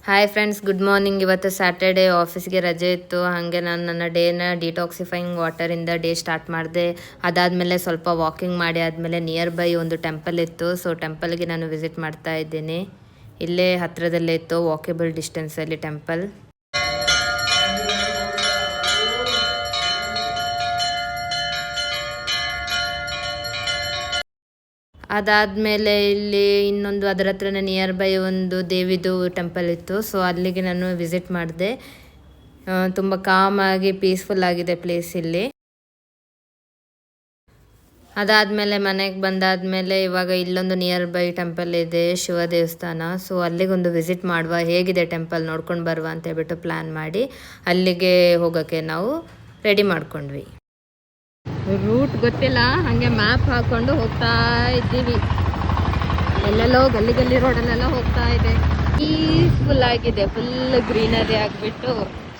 Hi friends, good morning. ಇವತ್ತು Saturday, ಆಫೀಸ್ಗೆ ರಜೆ ಇತ್ತು. ಹಾಗೆ ನಾನು ನನ್ನ ಡೇನ ಡಿಟಾಕ್ಸಿಫೈಯಿಂಗ್ ವಾಟರಿಂದ ಡೇ ಸ್ಟಾರ್ಟ್ ಮಾಡಿದೆ. ಅದಾದಮೇಲೆ ಸ್ವಲ್ಪ ವಾಕಿಂಗ್ ಮಾಡಿ ಆದಮೇಲೆ ನಿಯರ್ ಬೈ ಒಂದು ಟೆಂಪಲ್ ಇತ್ತು. ಸೊ ಟೆಂಪಲ್ಗೆ ನಾನು ವಿಸಿಟ್ ಮಾಡ್ತಾ ಇದ್ದೀನಿ. ಇಲ್ಲೇ ಹತ್ತಿರದಲ್ಲೇ ಇತ್ತು, ವಾಕೇಬಲ್ ಡಿಸ್ಟೆನ್ಸಲ್ಲಿ ಟೆಂಪಲ್. ಅದಾದಮೇಲೆ ಇಲ್ಲಿ ಇನ್ನೊಂದು ಅದರ ಹತ್ರನೇ ನಿಯರ್ ಬೈ ಒಂದು ದೇವಿದು ಟೆಂಪಲ್ ಇತ್ತು. ಸೊ ಅಲ್ಲಿಗೆ ನಾನು ವಿಸಿಟ್ ಮಾಡಿದೆ. ತುಂಬ ಕಾಮಾಗಿ ಪೀಸ್ಫುಲ್ ಆಗಿದೆ ಪ್ಲೇಸ್ ಇಲ್ಲಿ. ಅದಾದಮೇಲೆ ಮನೆಗೆ ಬಂದಾದಮೇಲೆ ಇವಾಗ ಇಲ್ಲೊಂದು ನಿಯರ್ ಬೈ ಟೆಂಪಲ್ ಇದೆ, ಶಿವ ದೇವಸ್ಥಾನ. ಸೊ ಅಲ್ಲಿಗೊಂದು ವಿಸಿಟ್ ಮಾಡುವ, ಹೇಗಿದೆ ಟೆಂಪಲ್ ನೋಡ್ಕೊಂಡು ಬರುವ ಅಂತ ಹೇಳ್ಬಿಟ್ಟು ಪ್ಲ್ಯಾನ್ ಮಾಡಿ ಅಲ್ಲಿಗೆ ಹೋಗೋಕ್ಕೆ ನಾವು ರೆಡಿ ಮಾಡ್ಕೊಂಡ್ವಿ. ರೂಟ್ ಗೊತ್ತಿಲ್ಲ, ಹಾಗೆ ಮ್ಯಾಪ್ ಹಾಕ್ಕೊಂಡು ಹೋಗ್ತಾ ಇದ್ದೀವಿ. ಎಲ್ಲೆಲ್ಲೋ ಗಲ್ಲಿ ಗಲ್ಲಿ ರೋಡಲ್ಲೆಲ್ಲ ಹೋಗ್ತಾ ಇದೆ. ಪೀಸ್ಫುಲ್ ಆಗಿದೆ, ಫುಲ್ ಗ್ರೀನರಿ ಆಗಿಬಿಟ್ಟು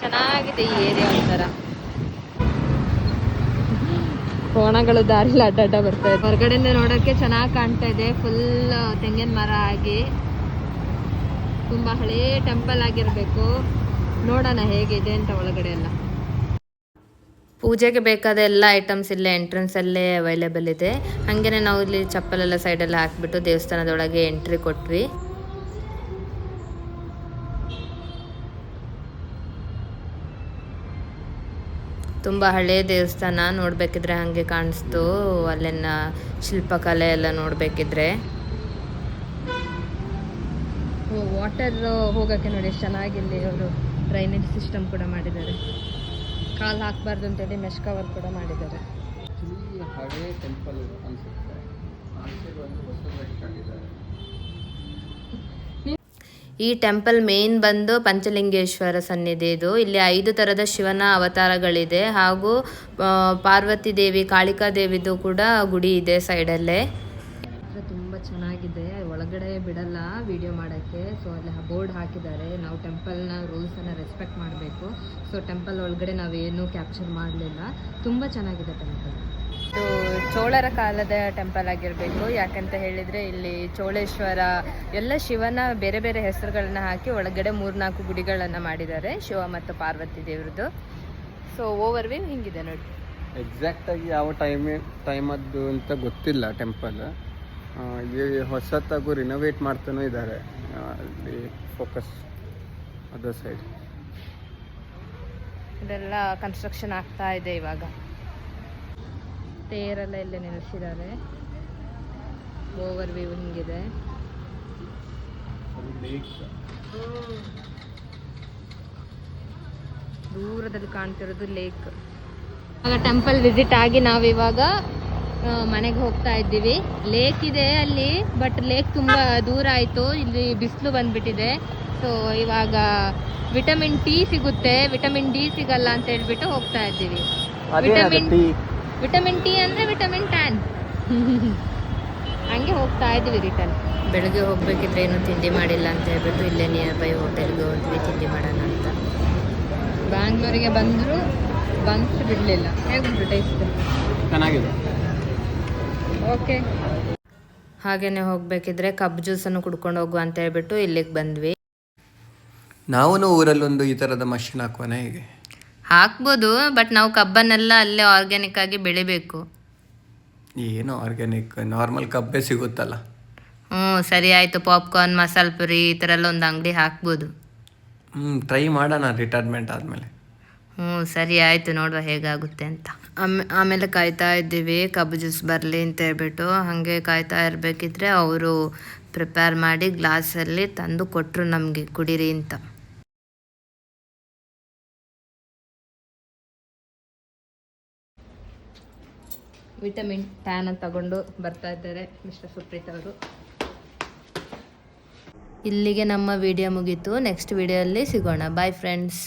ಚೆನ್ನಾಗಿದೆ ಈ ಏರಿಯಾ. ಒಂಥರ ಕೋಣಗಳು ದಾರಿಲಿ ಅಡ್ಡಾಡ ಬರ್ತಾ ಇದೆ. ಹೊರಗಡೆಯಿಂದ ನೋಡೋಕ್ಕೆ ಚೆನ್ನಾಗಿ ಕಾಣ್ತಾ ಇದೆ. ಫುಲ್ ತೆಂಗಿನ ಮರ ಆಗಿ ತುಂಬ ಹಳೇ ಟೆಂಪಲ್ ಆಗಿರಬೇಕು. ನೋಡೋಣ ಹೇಗಿದೆ ಅಂತ ಒಳಗಡೆ ಎಲ್ಲ. ಪೂಜೆಗೆ ಬೇಕಾದ ಎಲ್ಲ ಐಟಮ್ಸ್ ಇಲ್ಲೇ ಎಂಟ್ರೆನ್ಸಲ್ಲೇ ಅವೈಲೇಬಲ್ ಇದೆ. ಹಾಗೆಯೇ ನಾವು ಇಲ್ಲಿ ಚಪ್ಪಲೆಲ್ಲ ಸೈಡಲ್ಲಿ ಹಾಕಿಬಿಟ್ಟು ದೇವಸ್ಥಾನದೊಳಗೆ ಎಂಟ್ರಿ ಕೊಟ್ವಿ. ತುಂಬ ಹಳೆಯ ದೇವಸ್ಥಾನ, ನೋಡಬೇಕಿದ್ರೆ ಹಾಗೆ ಕಾಣಿಸ್ತು. ಅಲ್ಲಿನ ಶಿಲ್ಪಕಲೆ ಎಲ್ಲ ನೋಡಬೇಕಿದ್ರೆ. ವಾಟರ್ ಹೋಗೋಕ್ಕೆ ನೋಡಿ ಎಷ್ಟು ಚೆನ್ನಾಗಿಲ್ಲಿ ಅವರು ಡ್ರೈನೇಜ್ ಸಿಸ್ಟಮ್ ಕೂಡ ಮಾಡಿದ್ದಾರೆ. ಕಾಲು ಹಾಕಬಾರ್ದು ಅಂತೇಳಿ ಮೆಶ್ ಕವರ್ ಕೂಡ ಮಾಡಿದ್ದಾರೆ. ಹಳೆ ಟೆಂಪಲ್ ಅನ್ಸುತ್ತೆ. ಈ ಟೆಂಪಲ್ ಮೇನ್ ಬಂದು ಪಂಚಲಿಂಗೇಶ್ವರ ಸನ್ನಿಧಿ. ಇದು ಇಲ್ಲಿ 5 ಥರದ ಶಿವನ ಅವತಾರಗಳಿದೆ. ಹಾಗೂ ಪಾರ್ವತಿ ದೇವಿ, ಕಾಳಿಕಾ ದೇವಿದು ಕೂಡ ಗುಡಿ ಇದೆ ಸೈಡಲ್ಲೇ. ತುಂಬ ಚೆನ್ನಾಗಿದೆ. ಒಳಗಡೆ ಬಿಡಲ್ಲ ವಿಡಿಯೋ ಮಾಡೋಕ್ಕೆ. ಸೊ ಅಲ್ಲಿ ಬೋರ್ಡ್ ಹಾಕಿದ್ದಾರೆ, ನಾವು ಟೆಂಪಲ್ನ ರೂಲ್ಸನ್ನು ರೆಸ್ಪೆಕ್ಟ್ ಮಾಡಬೇಕು. ಸೊ ಟೆಂಪಲ್ ಒಳಗಡೆ ನಾವೇನು ಕ್ಯಾಪ್ಚರ್ ಮಾಡಲಿಲ್ಲ. ತುಂಬ ಚೆನ್ನಾಗಿದೆ ಟೆಂಪಲ್. ಇದು ಚೋಳರ ಕಾಲದ ಟೆಂಪಲ್ ಆಗಿರಬೇಕು. ಯಾಕಂತ ಹೇಳಿದರೆ ಇಲ್ಲಿ ಚೋಳೇಶ್ವರ ಎಲ್ಲ ಶಿವನ ಬೇರೆ ಬೇರೆ ಹೆಸರುಗಳನ್ನ ಹಾಕಿ ಒಳಗಡೆ 3-4 ಗುಡಿಗಳನ್ನು ಮಾಡಿದ್ದಾರೆ, ಶಿವ ಮತ್ತು ಪಾರ್ವತಿ ದೇವ್ರದ್ದು. ಸೊ ಓವರ್ ವ್ಯೂ ಹಿಂಗಿದೆ ನೋಡಿ. ಎಕ್ಸಾಕ್ಟಾಗಿ ಯಾವ ಟೈಮದ್ದು ಅಂತ ಗೊತ್ತಿಲ್ಲ. ಟೆಂಪಲ್ ಹೊಸತಾಗೂ ರಿನೋವೇಟ್ ಮಾಡ್ತಾನೂ ಇದ್ದಾರೆ. ಅಲ್ಲಿ ಫೋಕಸ್ ಅದರ್ ಸೈಡ್ ಇದೆಲ್ಲ ಕನ್ಸ್ಟ್ರಕ್ಷನ್ ಆಗ್ತಾ ಇದೆ ಇವಾಗ. ತೇರೆಲ್ಲ ಇಲ್ಲೇ ನಿಲ್ಲಿಸಿದ್ದಾರೆ. ಓವರ್ ವ್ಯೂ ಹಿಂಗಿದೆ. ದೂರದಲ್ಲಿ ಕಾಣ್ತಿರೋದು ಲೇಕ್. ಆಗ ಟೆಂಪಲ್ ವಿಸಿಟ್ ಆಗಿ ನಾವಿವಾಗ ಮನೆಗೆ ಹೋಗ್ತಾ ಇದ್ದೀವಿ. ಲೇಕ್ ಇದೆ ಅಲ್ಲಿ, ಬಟ್ ಲೇಕ್ ತುಂಬ ದೂರ ಆಯಿತು. ಇಲ್ಲಿ ಬಿಸಿಲು ಬಂದ್ಬಿಟ್ಟಿದೆ. ಸೊ ಇವಾಗ ವಿಟಮಿನ್ ಟಿ ಸಿಗುತ್ತೆ, ವಿಟಮಿನ್ ಡಿ ಸಿಗಲ್ಲ ಅಂತ ಹೇಳ್ಬಿಟ್ಟು ಹೋಗ್ತಾ ಇದ್ದೀವಿ. ವಿಟಮಿನ್ ಟಿ ಅಂದರೆ ವಿಟಮಿನ್ ಟ್ಯಾನ್. ಹಂಗೆ ಹೋಗ್ತಾ ಇದ್ದೀವಿ ರಿಟರ್ನ್. ಬೆಳಗ್ಗೆ ಹೋಗ್ಬೇಕಿದ್ರೆ ಏನು ತಿಂಡಿ ಮಾಡಿಲ್ಲ ಅಂತ ಹೇಳ್ಬಿಟ್ಟು ಇಲ್ಲೇ ನಿಯರ್ ಬೈ ಹೋಟೆಲ್ಗೆ ಹೋದ್ವಿ ತಿಂಡಿ ಮಾಡೋಣ ಅಂತ. ಬ್ಯಾಂಗ್ಳೂರಿಗೆ ಬಂದರೂ ಬಂತು ಬಿಡಲಿಲ್ಲ. ಹೇಗುಂಟು ಟೇಸ್ಟ್? ಚೆನ್ನಾಗಿದೆ. ಓಕೆ. ಹಾಗೇನೆ ಹೋಗ್ಬೇಕಿದ್ರೆ ಕಬ್ಬು ಜ್ಯೂಸನ್ನು ಕುಡ್ಕೊಂಡು ಹೋಗುವ ಅಂತ ಹೇಳ್ಬಿಟ್ಟು ಇಲ್ಲಿಗೆ ಬಂದ್ವಿ. ನಾವು ಊರಲ್ಲೊಂದು ಈ ಥರದ ಮಷಿನ್ ಹಾಕುವನ? ಹೇಗೆ ಹಾಕ್ಬೋದು, ಬಟ್ ನಾವು ಕಬ್ಬನ್ನೆಲ್ಲ ಅಲ್ಲೇ ಆರ್ಗ್ಯಾನಿಕ್ ಆಗಿ ಬೆಳಿಬೇಕು. ಏನು ಆರ್ಗ್ಯಾನಿಕ್? ನಾರ್ಮಲ್ ಕಬ್ಬೇ ಸಿಗುತ್ತಲ್ಲ. ಸರಿ ಆಯಿತು. ಪಾಪ್ಕಾರ್ನ್, ಮಸಾಲೆ ಪುರಿ ಈ ಥರ ಎಲ್ಲ ಒಂದು ಅಂಗಡಿ ಹಾಕ್ಬೋದು. ಟ್ರೈ ಮಾಡೋಣ ರಿಟೈರ್ಮೆಂಟ್ ಆದಮೇಲೆ. ಸರಿ ಆಯಿತು, ನೋಡುವ ಹೇಗಾಗುತ್ತೆ ಅಂತ. ಆಮೇಲೆ ಕಾಯ್ತಾ ಇದ್ದೀವಿ ಕಬ್ಬು ಜ್ಯೂಸ್ ಬರಲಿ ಅಂತ ಹೇಳ್ಬಿಟ್ಟು. ಹಾಗೆ ಕಾಯ್ತಾ ಇರಬೇಕಿದ್ರೆ ಅವರು ಪ್ರಿಪೇರ್ ಮಾಡಿ ಗ್ಲಾಸಲ್ಲಿ ತಂದು ಕೊಟ್ಟರು ನಮಗೆ, ಕುಡೀರಿ ಅಂತ. ವಿಟಮಿನ್ ಟ್ಯಾನ್ ತಗೊಂಡು ಬರ್ತಾ ಇದ್ದಾರೆ ಮಿಸ್ಟರ್ ಸುಪ್ರೀತ್ ಅವರು. ಇಲ್ಲಿಗೆ ನಮ್ಮ ವಿಡಿಯೋ ಮುಗೀತು. ನೆಕ್ಸ್ಟ್ ವಿಡಿಯೋಲ್ಲಿ ಸಿಗೋಣ. Bye friends.